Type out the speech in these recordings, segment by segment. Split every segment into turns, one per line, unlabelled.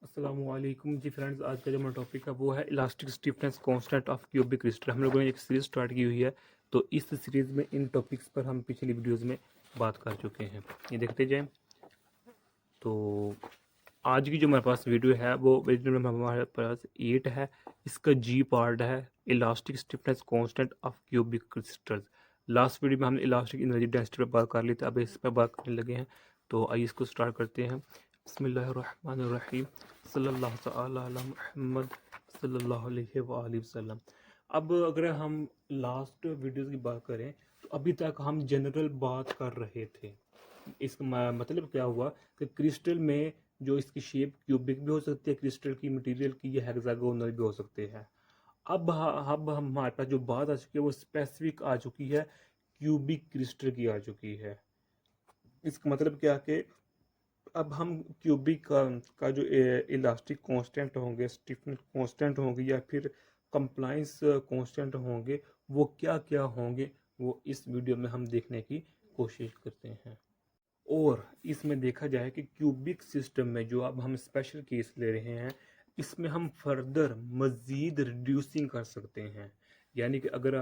अस्सलामुअलैकुम जी फ्रेंड्स। आज का जो हमारा टॉपिक है वो है elastic stiffness constant of cubic crystal. हम लोगों ने एक सीरीज स्टार्ट की हुई है, तो इस सीरीज में इन टॉपिक्स पर हम पिछली वीडियोस में बात कर चुके हैं। ये देखते जाएं। तो आज की जो हमारे पास वीडियो है वो वीडियो में हमारे पास 8 है। इसका जी पार्ट है elastic stiffness constant of cubic crystals. Last video में हमने इलास्टिक एनर्जी डेंसिटी पर बात कर ली थी, अब इस पर बात करने लगे हैं। तो आइए इसको स्टार्ट करते हैं। बिस्मिल्लाहिर्रहमानिर्रहीम। सल्लल्लाहु तआला अला मुहम्मद सल्लल्लाहु अलैहि वसल्लम। अब अगर हम लास्ट वीडियोस की बात करें तो अभी तक हम जनरल बात कर रहे थे। इसका मतलब क्या हुआ कि क्रिस्टल में जो इसकी शेप क्यूबिक भी हो सकती है, क्रिस्टल की मटेरियल की, या हेक्सागोनल भी हो सकते हैं। अब हमारे पास जो बात आ चुकी है वो स्पेसिफिक आ चुकी है, क्यूबिक क्रिस्टल की आ चुकी है। इसका मतलब क्या कि अब हम क्यूबिक का जो इलास्टिक कांस्टेंट होंगे, स्टिफनेस कांस्टेंट होंगे, या फिर कंप्लायंस कांस्टेंट होंगे, वो क्या क्या होंगे वो इस वीडियो में हम देखने की कोशिश करते हैं। और इसमें देखा जाए कि क्यूबिक सिस्टम में जो अब हम स्पेशल केस ले रहे हैं, इसमें हम फर्दर मज़ीद रिड्यूसिंग कर सकते हैं। यानी कि अगर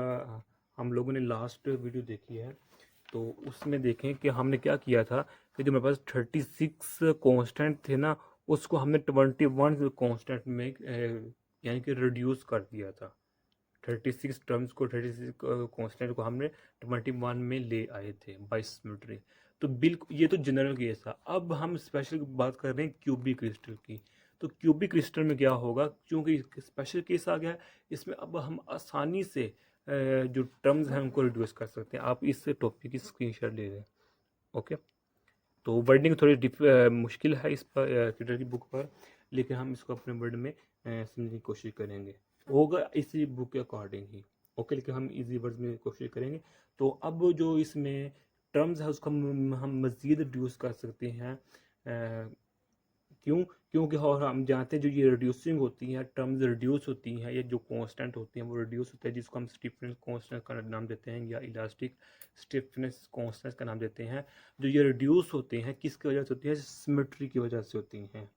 हम लोगों ने लास्ट वीडियो देखी है तो उसमें देखें कि हमने क्या किया था कि जो मेरे पास 36 कांस्टेंट थे ना, उसको हमने 21 कांस्टेंट में यानी कि रिड्यूस कर दिया था। 36 टर्म्स को, 36 कांस्टेंट को हमने 21 में ले आए थे बाय सिमेट्री। तो बिल्कुल ये तो जनरल केस था। अब हम स्पेशल बात कर रहे हैं क्यूबिक क्रिस्टल की। तो क्यूबिक क्रिस्टल में क्या होगा, क्योंकि स्पेशल केस आ गया है, इसमें अब हम आसानी से जो टर्म्स हैं उनको रिड्यूस कर सकते हैं। आप इस टॉपिक की स्क्रीनशॉट ले लें। ओके। तो वर्डिंग थोड़ी मुश्किल है इस पर ट्विटर की बुक पर, लेकिन हम इसको अपने वर्ड में समझने की कोशिश करेंगे। होगा इसी बुक के अकॉर्डिंग ही। ओके, लेकिन हम इजी वर्ड्स में कोशिश करेंगे। तो अब जो इसमें टर्म्स है उसको हम मज़ीद रिड्यूस कर सकते हैं। क्यों? क्योंकि और हम जानते हैं जो ये रिड्यूसिंग होती हैं, टर्म्स रिड्यूस होती हैं, या जो कांस्टेंट होती हैं वो रिड्यूस होता है, जिसको हम स्टिफनेस कांस्टेंट का नाम देते हैं, या इलास्टिक स्टिफनेस कांस्टेंट का नाम देते हैं। जो ये रिड्यूस होते हैं किसकी वजह से होती है? सिमेट्री की वजह से होती हैं।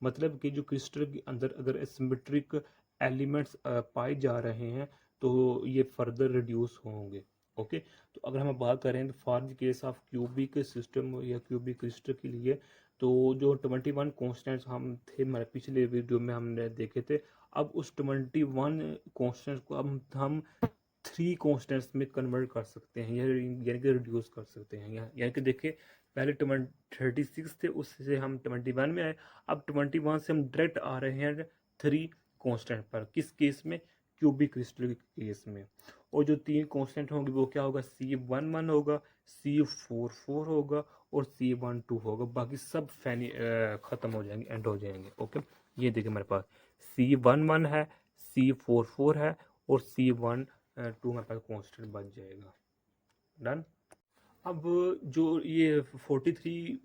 मतलब कि जो क्रिस्टल के अंदर अगर सिमेट्रिक एलिमेंट्स पाए जा रहे हैं तो ये फर्दर रिड्यूस होंगे। ओके। तो अगर हम बात करें तो for the case of cubic system या क्यूबिक क्रिस्टल के लिए, तो जो 21 कॉन्स्टेंट्स हम थे हमारे पिछले वीडियो में हमने देखे थे, अब उस 21 कॉन्स्टेंट्स को अब हम 3 कॉन्स्टेंट्स में कन्वर्ट कर सकते हैं, यानी कि रिड्यूस कर सकते हैं। यानी कि देखिए, पहले 36 थे, उससे हम 21 में आए। अब 21 से हम डायरेक्ट आ रहे हैं 3 कॉन्स्टेंट पर। किस केस में? क्यूबिक क्रिस्टल के केस में। और जो 3 कॉन्स्टेंट होंगे वो क्या होगा? C11 होगा, C44 होगा, और C12 होगा। बाकी सब ख़त्म हो जाएंगे, एंड हो जाएंगे। ओके। ये देखिए हमारे पास C11 है, C44 है, और C12 हमारे पास कॉन्स्टेंट बच जाएगा। डन। अब जो ये 43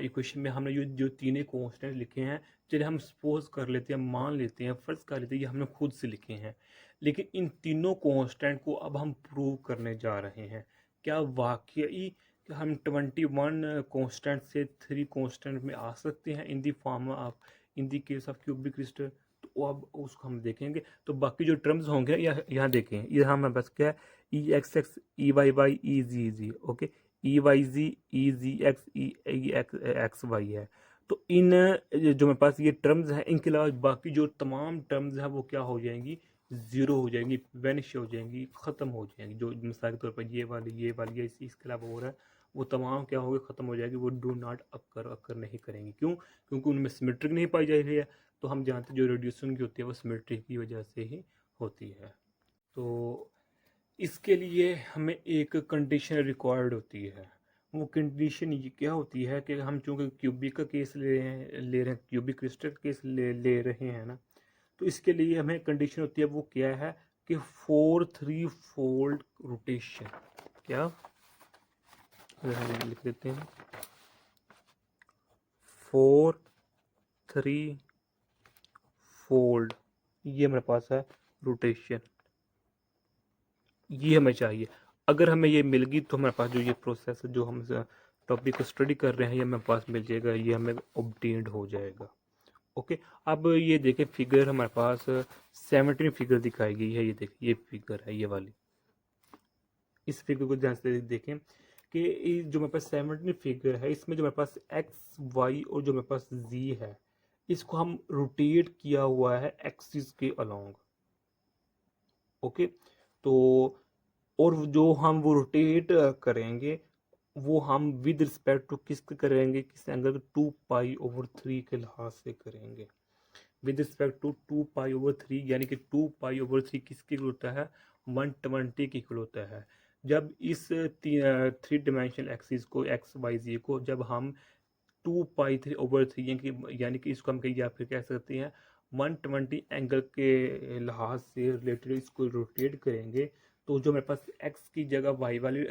इक्वेशन में हमने जो तीनों कॉन्स्टेंट लिखे हैं, चलिए हम सपोज कर लेते हैं, मान लेते हैं, फर्ज कर लेते हैं, ये हमने खुद से लिखे हैं। लेकिन इन तीनों कॉन्स्टेंट को अब हम प्रूव करने जा रहे हैं। क्या वाकई कि हम 21 कॉन्स्टेंट से 3 कॉन्स्टेंट में आ सकते हैं in the form of, in the case of cubic crystal? तो अब उसको हम देखेंगे। तो बाकी जो टर्म्स होंगे यहाँ देखें, यहाँ हमें बस क्या है, E X X, E Y Y, E Z Z. Okay. E Y Z, E Z X, E X Y है। तो इन जो मेरे पास ये टर्म्स हैं, इनके अलावा बाकी जो तमाम टर्म्स हैं वो क्या हो जाएंगी? ज़ीरो हो जाएंगी, वैनिश हो जाएंगी, ख़त्म हो जाएंगी। जो मिसाल के तौर पर ये वाली इसके अलावा और है, वो तमाम क्या होगी? ख़त्म हो जाएगी। वो डू नॉट अक्कर नहीं करेंगी। क्यों? क्योंकि उनमें सिमेट्रिक नहीं पाई जा रही है। तो हम जानते हैं जो रेडिएशन की होती है वो सिमेट्रिक की वजह से ही होती है। तो इसके लिए हमें एक कंडीशन रिक्वायर्ड होती है। वो कंडीशन ये क्या होती है कि हम चूँकि क्यूबिक का केस ले रहे हैं, क्यूबिक क्रिस्टल का केस ले रहे हैं ना, तो इसके लिए हमें कंडीशन होती है, वो क्या है कि 4-3 फोल्ड रोटेशन। क्या? लिख देते हैं 4-3 फोल्ड, ये हमारे पास है रोटेशन। ये हमें चाहिए। अगर हमें ये मिल गई तो हमारे पास जो ये प्रोसेस जो हम टॉपिक को स्टडी कर रहे हैं ये हमारे पास मिल जाएगा, ये हमें ऑब्टेन्ड हो जाएगा। ओके, अब ये देखें फिगर हमारे पास 17 फिगर दिखाई गई है। ये देखिए, ये फिगर है ये वाली। इस फिगर को ध्यान से देखें कि जो मेरे पास 17 फिगर है, इसमें जो मेरे पास एक्स वाई और जो मेरे पास जी है, इसको हम रोटेट किया हुआ है एक्सिस के अलोंग। ओके, तो और जो हम वो रोटेट करेंगे, वो हम विद रिस्पेक्ट टू किसके करेंगे, किस एंगल 2 पाई/3 के लिहाज से करेंगे। विद रिस्पेक्ट टू 2 पाई/3, यानी कि 2 पाई/3 किसके इक्वल होता है, 120 के इक्वल होता है। जब इस 3 डायमेंशनल एक्सिस को एक्स वाई जी को जब हम 2 पाई/3 यानी कि इसको हम कहीं या फिर कह सकते हैं 120 एंगल के लिहाज से रिलेटेड इसको रोटेट करेंगे, तो जो मेरे पास एक्स की जगह वाई वाली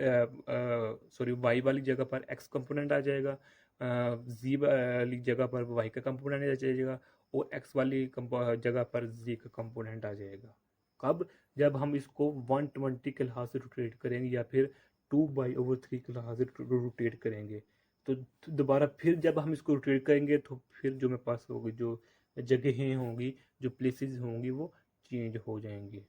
जगह पर एक्स कंपोनेंट आ जाएगा, जी वाली जगह पर वाई का कंपोनेंट आ जाएगा, और एक्स वाली जगह पर जी का कंपोनेंट आ जाएगा। कब, जब हम इसको 120 के लिहाज से रोटेट करेंगे या फिर 2/3 के लिहाज से रोटेट करेंगे। तो दोबारा फिर जब हम इसको रोटेट करेंगे तो फिर जो मेरे पास होगी, जो जगहें होंगी, जो प्लेसेस होंगी, वो चेंज हो जाएंगी।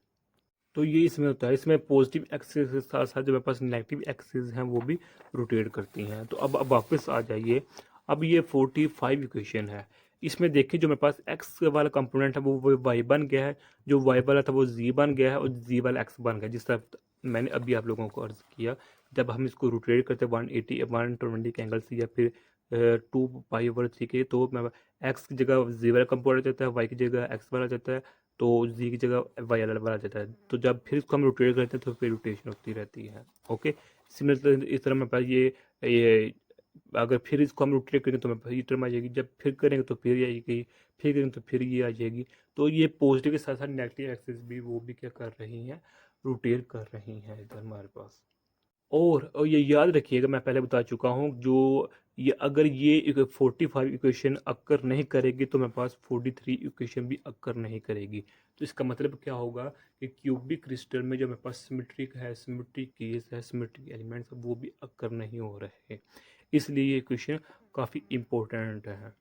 तो ये इसमें होता है, इसमें पॉजिटिव एक्सिस के साथ साथ जो मेरे पास नेगेटिव एक्सिस हैं वो भी रोटेट करती हैं। तो अब वापस आ जाइए। अब ये 45 इक्वेशन है। इसमें देखिए जो मेरे पास एक्स वाला कंपोनेंट है वो वाई बन गया है, जो वाई वाला था वो जी बन गया है, और जी वाला एक्स बन गया, जिस तरह मैंने अभी आप लोगों को अर्ज किया। जब हम इसको रोटेट करते हैं 120 के एंगल से या फिर 2 पाई/3 के, तो एक्स की जगह जी वाला कंपोनेंट जाता है, वाई की जगह एक्स वाला जाता है, तो जी की जगह वाई वाला जाता है। तो जब फिर इसको हम रोटेट करते हैं तो फिर रोटेशन होती रहती है। ओके, सिमिलर इस तरह मेरे पास ये अगर फिर इसको हम रोटेट करेंगे तो मेरे पास ये टर्म आ जाएगी, जब फिर करेंगे तो फिर ये आएगी, फिर करेंगे तो फिर ये आ जाएगी। तो ये पॉजिटिव के साथ साथ नेगेटिव एक्सिस भी वो भी क्या कर रही हैं, रोटेट कर रही हैं इधर हमारे पास। और ये याद रखिएगा, मैं पहले बता चुका हूँ, जो ये अगर ये 45 इक्वेशन अक्कर नहीं करेगी तो मेरे पास 43 इक्वेशन भी अक्कर नहीं करेगी। तो इसका मतलब क्या होगा कि क्यूबिक क्रिस्टल में जो मेरे पास सिमेट्रिक है, सिमेट्रिक केस है, सिमेट्रिक एलिमेंट्स, वो भी अक्कर नहीं हो रहे हैं। इसलिए ये इक्वेशन काफ़ी इम्पोर्टेंट है।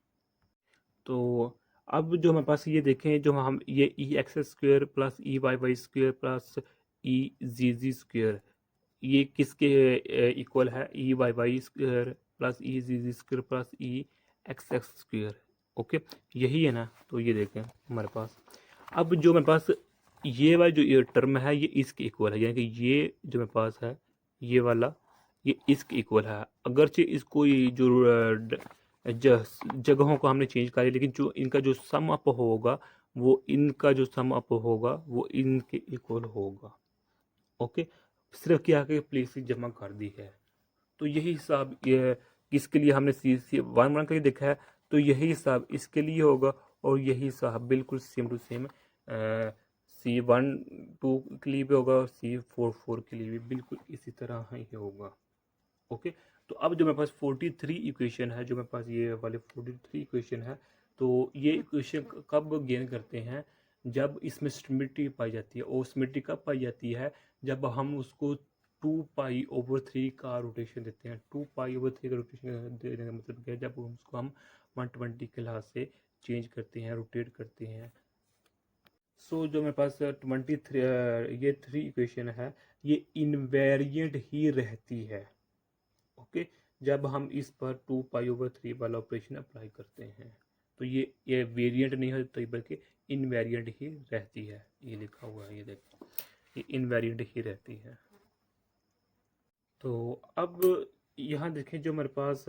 तो अब जो हमारे पास ये देखें, जो हम ये E X square plus E Y Y square plus E Z Z square, ये किसके इक्वल है, E Y Y square plus E Z Z square plus E X X square. Okay, यही है ना। तो ये देखें हमारे पास, अब जो मेरे पास ये वाला जो ये टर्म है ये इसके इक्वल है, यानी कि ये जो मेरे पास है ये वाला, ये इसके इक्वल है। अगरचे इसको ये जो जगहों को हमने चेंज करा, लेकिन जो इनका जो सम अप होगा, वो इनका जो सम अप होगा वो इनके इक्वल होगा। ओके, सिर्फ क्या के प्लेसेस जमा कर दी है। तो यही हिसाब ये इसके लिए हमने सी 1 करके देखा है, तो यही हिसाब इसके लिए होगा, और यही हिसाब बिल्कुल सेम टू सेम C12 के लिए भी होगा, और C44 के लिए भी बिल्कुल इसी तरह ही होगा। ओके, तो अब जो मेरे पास 43 इक्वेशन है, जो मेरे पास ये वाले 43 इक्वेशन है, तो ये इक्वेशन कब गेन करते हैं, जब इसमें सिमेट्री पाई जाती है। और सिमेट्री कब पाई जाती है, जब हम उसको 2 पाई/3 का रोटेशन देते हैं। 2 पाई/3 का रोटेशन देने का मतलब क्या है, जब उसको हम 120 के लिहाज से चेंज करते हैं, रोटेट करते हैं। सो जो मेरे पास 23 ये 3 इक्वेशन है, ये इनवेरिएंट ही रहती है। ओके, जब हम इस पर 2 पाई/3 वाला ऑपरेशन अप्लाई करते हैं, तो ये वेरिएंट नहीं होती बल्कि इनवेरिएंट ही रहती है। ये लिखा हुआ है, ये देखो, ये इनवेरिएंट ही रहती है। तो अब यहाँ देखें, जो मेरे पास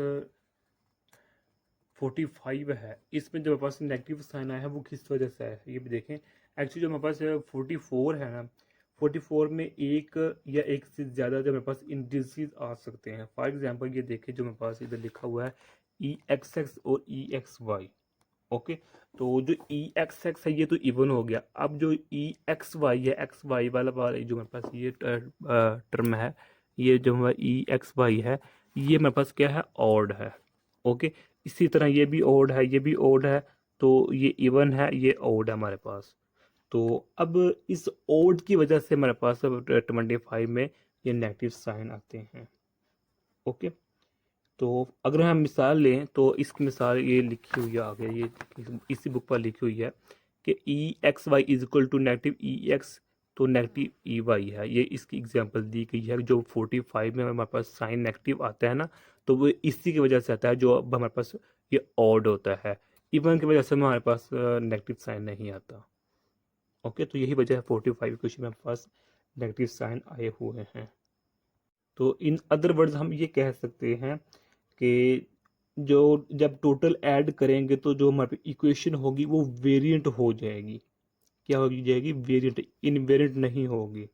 45 है, इसमें जो मेरे पास नेगेटिव साइन आया है वो किस वजह से है, ये भी देखें। एक्चुअली जो मेरे पास 44 है ना, 44 में एक या एक से ज़्यादा जो मेरे पास इंडिसेस आ सकते हैं। फॉर एग्जांपल ये देखें, जो मेरे पास इधर लिखा हुआ है ई एक्स एक्स और ई एक्स वाई। ओके, तो जो ई एक्स एक्स है ये तो इवन हो गया। अब जो ई एक्स वाई है, एक्स वाई वाला जो मेरे पास ये टर्म है, ये जो हमारा ई एक्स वाई है, ये मेरे पास क्या है, ऑड है। ओके, इसी तरह ये भी ओड है, ये भी ओड है, तो ये इवन है, ये ओड है हमारे पास। तो अब इस ओड की वजह से हमारे पास 25 में ये नेगेटिव साइन आते हैं। ओके, तो अगर हम मिसाल लें तो इसकी मिसाल ये लिखी हुई है आगे, ये इसी बुक पर लिखी हुई है कि E X Y is equal to negative E X, तो नेगेटिव ई वाई है, ये इसकी एग्जांपल दी गई है। जो 45 में हमारे पास साइन नेगेटिव आता है ना, तो वो इसी की वजह से आता है, जो अब हमारे पास ये ऑड होता है। इवन की वजह से हमारे पास नेगेटिव साइन नहीं आता। ओके, तो यही वजह है 45 क्वेश्चन में हमारे पास नेगेटिव साइन आए हुए हैं। तो इन अदर वर्ड्स हम ये कह सकते हैं कि जो जब टोटल ऐड करेंगे तो जो हमारे इक्वेशन होगी वो वेरिएंट हो जाएगी। क्या हो जाएगी? वेरिएंट, इनवेरिएंट नहीं होगी।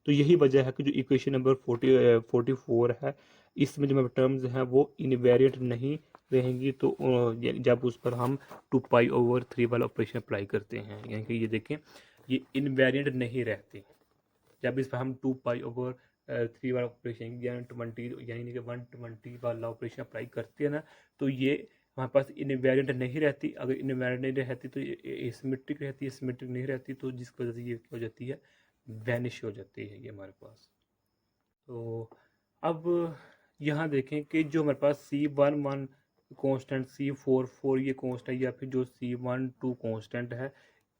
तो यही वजह है कि जो इक्वेशन नंबर 44 है, इसमें जो हमारे टर्म्स हैं वो इनवेरिएंट नहीं रहेंगी। तो जब उस पर हम 2π/3 वाला ऑपरेशन अप्लाई करते हैं, यानी कि ये देखें, ये इनवेरिएंट नहीं रहती। जब इस पर हम 2π/3 वाला ऑपरेशन यानी 20 यानी कि 120 वाला ऑपरेशन अप्लाई करते हैं ना, तो ये हमारे पास इनवेरिएंट नहीं रहती। अगर इनवेरिएंट नहीं रहती तो ये सिमेट्रिक रहती है, सिमेट्रिक नहीं रहती तो जिसकी वजह से ये क्या हो जाती है? वैनिश हो जाती है ये हमारे पास। तो अब यहाँ देखें कि जो हमारे पास C11 कांस्टेंट, C44 ये कांस्टेंट, या फिर जो C12 कांस्टेंट है,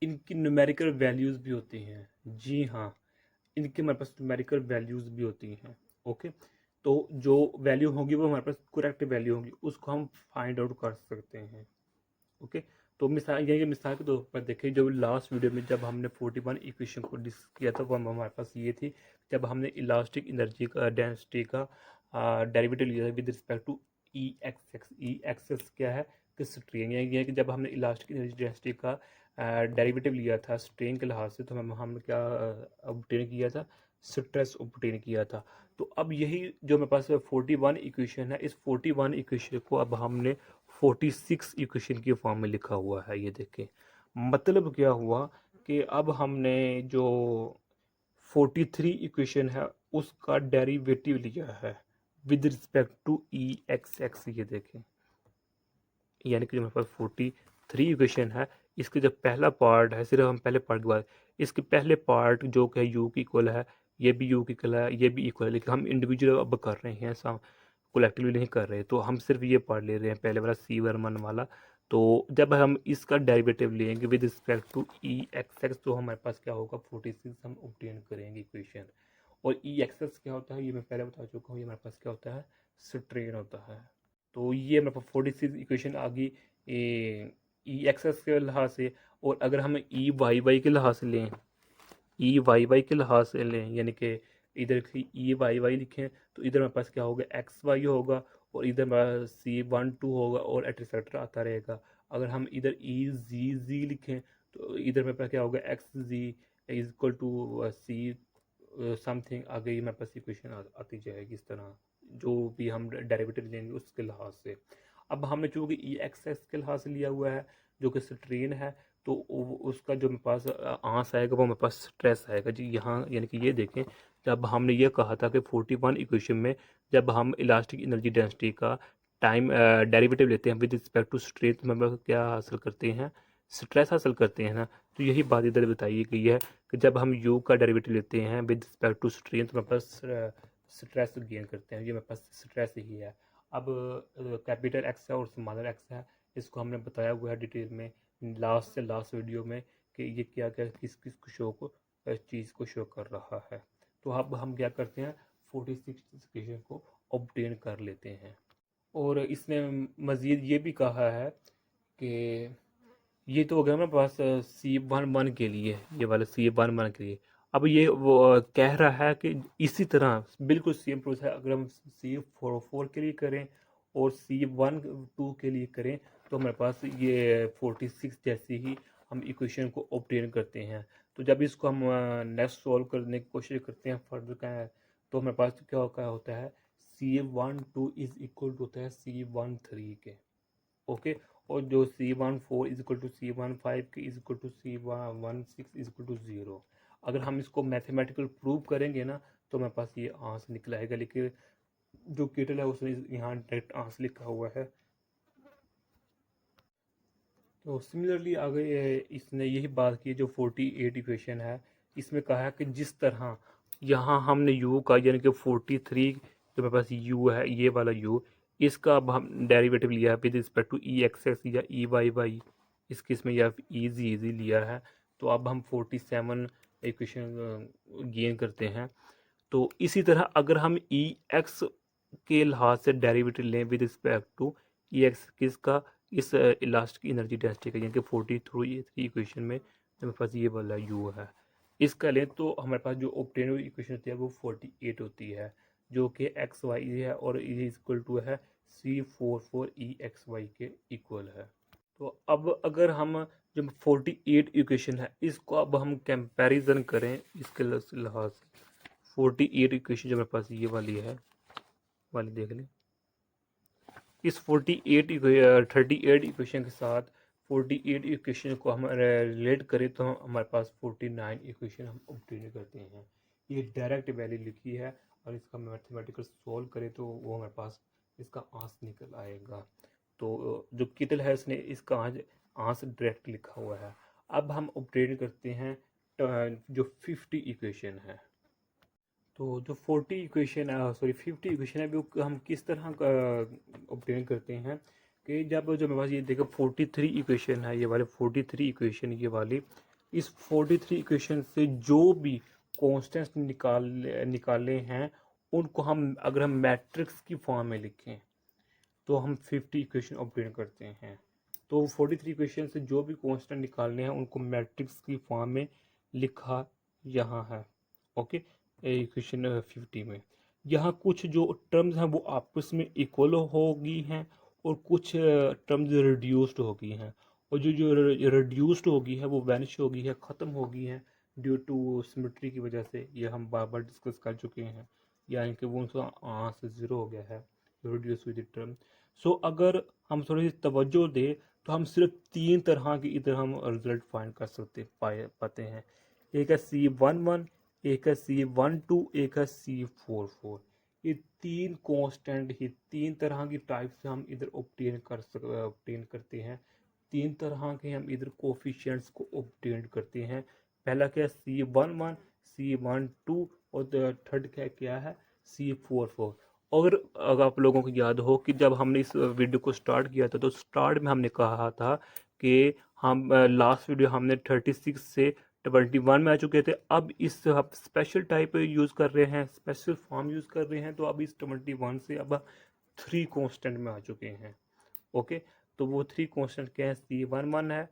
इनकी न्यूमेरिकल वैल्यूज़ भी होती हैं। जी हाँ, इनके हमारे पास न्यूमेरिकल वैल्यूज़ भी होती हैं। ओके, तो जो वैल्यू होगी वो हमारे पास करेक्ट वैल्यू होगी, उसको हम फाइंड आउट कर सकते हैं। ओके, तो मिसाल ये मिसाल के तौर पर देखें, जब लास्ट वीडियो में जब हमने 41 इक्वेशन को डिस्कस किया था, वो हमारे पास ये थी जब हमने इलास्टिक एनर्जी का डेंसिटी का डेरिवेटिव लिया था with respect to E X. E X क्या है? कि स्ट्रेन, यानी कि जब हमने इलास्टिक एनर्जी डेंसिटी का डेरिवेटिव लिया था स्ट्रेन के लिहाज से, तो हमने क्या ऑब्टेन किया था? स्ट्रेस ऑब्टेन किया था। तो अब यही जो मेरे पास 41 इक्वेशन है, इस 41 इक्वेशन को अब हमने 46 इक्वेशन की फॉर्म में लिखा हुआ है। ये देखें, मतलब क्या हुआ कि अब हमने जो 43 इक्वेशन है उसका डेरिवेटिव लिया है with respect to E X X. ये देखें, यानी कि जो हमारे पास 43 इक्वेशन है, इसके जो पहला पार्ट है, सिर्फ हम पहले पार्ट की बात, इसके पहले पार्ट जो कि यू की इक्वल है, ये भी यू की इक्वल है, ये भी इक्वल है, लेकिन हम इंडिविजुअल अब कर रहे हैं, कलेक्टिवली नहीं कर रहे, तो हम सिर्फ ये पार्ट ले रहे हैं, पहले वाला C11 वाला। तो जब हम इसका डेरिवेटिव लेंगे with respect to E X X, तो हमारे पास क्या होगा? 46 हम ऑब्टेन करेंगे इक्वेशन। और ई एक्स एक्स क्या होता है? ये मैं पहले बता चुका हूँ, ये हमारे पास क्या होता है? स्ट्रेन होता है। तो ये मेरे पास 46 इक्वेशन आ गई ई एक्स एक्स के लिहाज से। और अगर हम ई वाई वाई के लिहाज से लें, ई वाई वाई के लिहाज से लें, यानी कि इधर ई वाई वाई लिखें, तो इधर मेरे पास क्या होगा? एक्स वाई होगा, और इधर मेरे पास C12 होगा, और एटसेट्रा आता रहेगा। अगर हम इधर ई जी जी लिखें, तो इधर मेरे पास क्या होगा? X G is equal to C something, आगे ही मेरे पास इक्वेशन आती जाएगी इस तरह, जो भी हम डेरिवेटिव लेंगे उसके लिहाज से। अब हमने चूँकि ई एक्स एक्स के लिहाज से लिया हुआ है जो कि स्ट्रेन है, तो उसका जो मेरे पास आंस आएगा वो मेरे पास स्ट्रेस आएगा जी। यहाँ यानी कि ये देखें, जब हमने ये कहा था कि 41 इक्वेशन में जब हम इलास्टिक एनर्जी डेंसिटी का टाइम डेरिवेटिव लेते हैं विद रिस्पेक्ट टू स्ट्रेन, तो हम क्या हासिल करते हैं? स्ट्रेस हासिल करते हैं ना। तो यही बात इधर बताई गई है कि जब हम यू का डेरिवेटिव लेते हैं विद रिस्पेक्ट टू स्ट्रेन, तो मेरे पास स्ट्रेस गेन करते हैं। ये मेरे पास स्ट्रेस ही है। अब कैपिटल एक्स है और स्मॉलर एक्स है, इसको हमने बताया हुआ है डिटेल में लास्ट से लास्ट वीडियो में कि ये क्या क्या किस किस को शो को चीज़ को शो कर रहा है। तो अब हम क्या करते हैं? 46 इक्वेशन को ऑब्टेन कर लेते हैं। और इसने मज़ीद ये भी कहा है कि ये तो हो गया मेरे पास C11 के लिए, ये वाला C11 के लिए। अब ये वो कह रहा है कि इसी तरह बिल्कुल सेम प्रोसेस है, अगर हम C44 के लिए करें और C12 के लिए करें, तो हमारे पास ये 46 जैसी ही हम इक्वेशन को ऑब्टेन करते हैं। तो जब इसको हम नेक्स्ट सॉल्व करने की कोशिश करते हैं फर्दर का, तो हमारे पास क्या होता है? C12 इज इक्वल टू होता है C13 के। ओके, और जो C14 is equal to C15 के is equal to C16 is equal to 0। अगर हम इसको मैथमेटिकल प्रूव करेंगे ना, तो हमारे पास ये आंसर निकला है। लेकिन जो केटल है उसने यहाँ डायरेक्ट आंसर लिखा हुआ है। तो सिमिलरली आगे इसने यही बात की, जो 48 इक्वेशन है, इसमें कहा है कि जिस तरह यहाँ हमने u का, यानी कि 43 जो मेरे पास u है, ये वाला u, इसका अब हम डेरिवेटिव लिया है with respect to E X X या ई वाई वाई, इस केस में या ईजी लिया है। तो अब हम 47 इक्वेशन गेन करते हैं। तो इसी तरह अगर हम ई एक्स के लिहाज से डेरिवेटिव लें with respect to E X किसका, इस इलास्टिक एनर्जी डेंसिटी का, यानी कि 43 इक्वेशन में हमारे पास ये वाला यू है, इसका लें तो हमारे पास जो ऑब्टेन हुई इक्वेशन होती है वो 48 होती है, जो कि एक्स वाई है और इज इक्वल टू है C44 ई एक्स वाई के इक्वल है। तो अब अगर हम जो 48 इक्वेशन है इसको अब हम कंपैरिजन करें इसके लिहाज से, 48 इक्वेशन जो मेरे पास ये वाली है वाली देख लें, इस 38 इक्वेशन के साथ 48 इक्वेशन को हम रिलेट करें तो हमारे पास 49 इक्वेशन हम ऑब्टेन करते हैं। ये डायरेक्ट वैल्यू लिखी है और इसका मैथमेटिकल सॉल्व करें तो वो हमारे पास इसका आंसर निकल आएगा। तो जो कितल है इसने इसका आंसर डायरेक्ट लिखा हुआ है। अब हम ऑब्टेन करते हैं जो 50 इक्वेशन है। तो जो 40 इक्वेशन सॉरी 50 इक्वेशन है वो हम किस तरह ऑब्टेन करते हैं कि जब जो मेरे पास ये देखो 43 इक्वेशन है, ये वाले 43 इक्वेशन ये वाली, इस 43 इक्वेशन से जो भी कॉन्स्टेंट्स निकाले हैं उनको हम अगर हम मैट्रिक्स की फॉर्म में लिखें तो हम 50 इक्वेशन ऑब्टेन करते हैं। तो 43 इक्वेशन से जो भी कॉन्स्टेंट निकालने हैं उनको मैट्रिक्स की फॉर्म में लिखा यहाँ है। ओके, इक्वेशन 50 में यहाँ कुछ जो टर्म्स हैं वो आपस में इक्वल होगी हैं और कुछ टर्म्स रिड्यूस्ड होगी हैं, और जो जो रिड्यूस्ड होगी है वो वैनिश होगी है, ख़त्म होगी है ड्यू टू सिमेट्री की वजह से। ये हम बार बार डिस्कस कर चुके हैं, यानी कि वो उनका आंसर ज़ीरो हो गया है रिड्यूस विद टर्म। सो अगर हम थोड़ी सी तवज्जो दें तो हम सिर्फ 3 तरह की इधर हम रिजल्ट फाइंड कर सकते पाते हैं। एक है C11, एक है C12, एक है C44। ये 3 कांस्टेंट ही 3 तरह की टाइप से हम इधर ऑब्टेन करते हैं। 3 तरह के हम इधर कोफिशिएंट्स को ऑब्टेन करते हैं। पहला क्या है C11, C12 और थर्ड क्या है C44। और अगर आप लोगों को याद हो कि जब हमने इस वीडियो को स्टार्ट किया था तो स्टार्ट में हमने कहा था कि हम लास्ट वीडियो हमने 36 से 21 में आ चुके थे। अब इस स्पेशल टाइप यूज़ कर रहे हैं, स्पेशल फॉर्म यूज़ कर रहे हैं, तो अब इस 21 से अब 3 कांस्टेंट में आ चुके हैं। ओके, तो वो 3 कांस्टेंट क्या है, C11 है,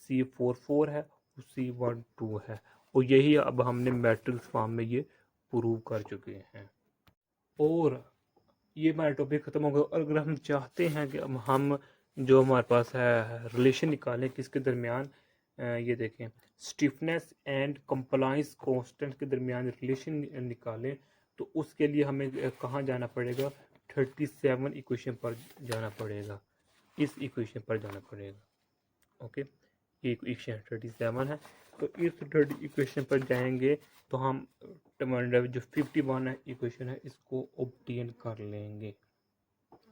C44 है, C12 है, और यही अब हमने मैट्रिक्स फॉर्म में ये प्रूव कर चुके हैं। और ये हमारा टॉपिक ख़त्म हो गया। और अगर हम चाहते हैं कि हम जो हमारे पास है रिलेशन निकालें किसके दरमियान, ये देखें स्टिफनेस एंड कंप्लाइंस कांस्टेंट के दरमियान रिलेशन निकालें, तो उसके लिए हमें कहाँ जाना पड़ेगा, 37 इक्वेशन पर जाना पड़ेगा, इस इक्वेशन पर जाना पड़ेगा। ओके, ये इक्वेशन 37 है, तो इस इक्वेशन पर जाएंगे तो हम जो 51 है इक्वेशन है इसको ऑब्टेन कर लेंगे।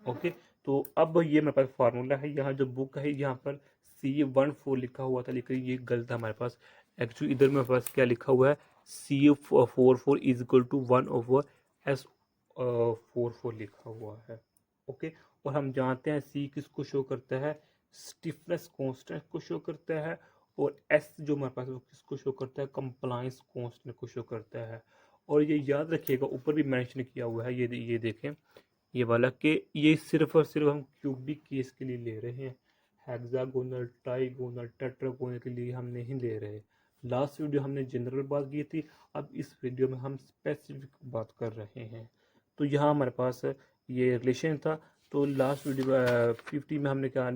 ओके, तो अब ये मेरे पास फार्मूला है, यहाँ जो बुक है यहाँ पर C14 लिखा हुआ था, लेकिन ये गलत है हमारे पास। एक्चुअली इधर मेरे पास क्या लिखा हुआ है, C44 is equal to 1/S44 लिखा हुआ है। ओके, और हम जानते हैं C किसको शो करता है, स्टिफनेस कांस्टेंट को शो करता है, और S जो हमारे पास वो किसको शो करता है, कंप्लायंस कांस्टेंट को शो करता है। और ये याद रखिएगा ऊपर भी मेंशन किया हुआ है, ये देखें ये वाला कि ये सिर्फ और सिर्फ हम क्यूबिक केस के लिए ले रहे हैं, हेक्सागोनल ट्राइगोनल टेट्रागोनल के लिए हम नहीं ले रहे। लास्ट वीडियो हमने जनरल बात की थी, अब इस वीडियो में हम स्पेसिफिक बात कर रहे हैं। तो यहाँ हमारे पास ये रिलेशन था। तो लास्ट वीडियो 50 में हमने क्या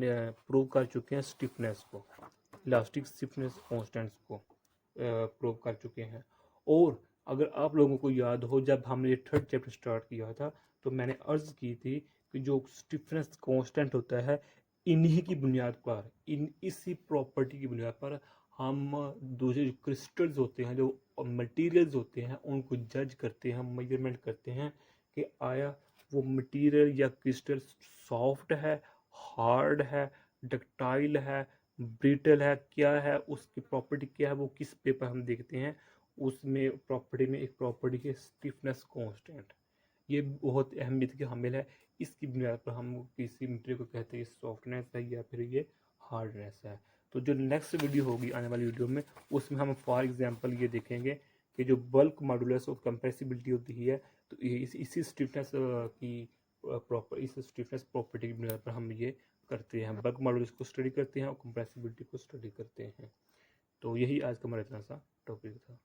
प्रूव कर चुके हैं, स्टिफनेस को, इलास्टिक स्टिफनेस कॉन्स्टेंट्स को प्रूव कर चुके हैं। और अगर आप लोगों को याद हो जब हमने ये थर्ड चैप्टर स्टार्ट किया था तो मैंने अर्ज़ की थी कि जो स्टिफनेस कांस्टेंट होता है इन्हीं की बुनियाद पर, इसी प्रॉपर्टी की बुनियाद पर हम दूसरे जो क्रिस्टल्स होते हैं, जो मटेरियल्स होते हैं, उनको जज करते हैं, मेजरमेंट करते हैं कि आया वो मटेरियल या क्रिस्टल सॉफ्ट है, हार्ड है, डक्टाइल है, ब्रिटल है, क्या है उसकी प्रॉपर्टी क्या है, वो किस पेपर हम देखते हैं, उसमें प्रॉपर्टी में एक प्रॉपर्टी है स्टिफनेस कांस्टेंट। ये बहुत अहमियत की हामिल है। इसकी बुनियाद पर हम किसी मटेरियल को कहते हैं सॉफ्टनेस है या फिर ये हार्डनेस है। तो जो नेक्स्ट वीडियो होगी आने वाली वीडियो में, उसमें हम फॉर एग्जांपल ये देखेंगे कि जो बल्क मॉडुलस और कंप्रेसिबिलिटी होती है, तो इसी स्टिफनेस की प्रॉपर इस स्टिफनेस प्रॉपर्टी की बुनियाद पर हम ये करते हैं, बल्क मॉडुलस को स्टडी करते हैं और कंप्रेसिबिलिटी को स्टडी करते हैं। तो यही आज का हमारा इतना सा टॉपिक था।